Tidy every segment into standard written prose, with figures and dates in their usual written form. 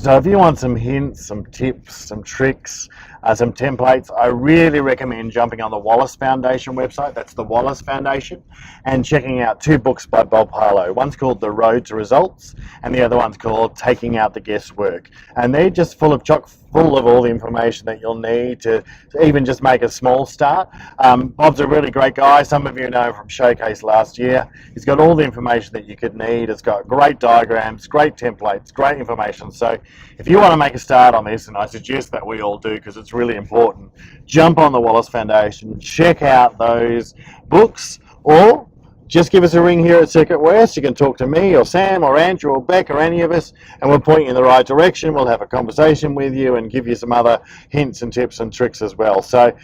So if you want some hints, some tips, some tricks, some templates, I really recommend jumping on the Wallace Foundation website. That's the Wallace Foundation, and checking out 2 books by Bob Harlow. One's called The Road to Results, and the other one's called Taking Out the Guesswork. And they're just full of all the information that you'll need to even just make a small start. Bob's a really great guy. Some of you know him from Showcase last year. He's got all the information that you could need. It's got great diagrams, great templates, great information. So if you want to make a start on this, and I suggest that we all do because it's really important, jump on the Wallace Foundation, check out those books, or just give us a ring here at CircuitWest. You can talk to me or Sam or Andrew or Beck or any of us, and we'll point you in the right direction. We'll have a conversation with you and give you some other hints and tips and tricks as well. So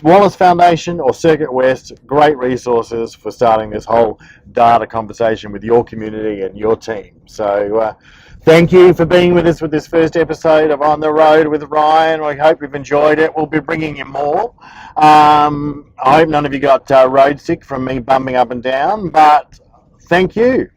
Wallace Foundation or CircuitWest, great resources for starting this whole data conversation with your community and your team. So thank you for being with us with this first episode of On the Road with Ryan. I hope you've enjoyed it. We'll be bringing you more. I hope none of you got road sick from me bumping up and down, but thank you.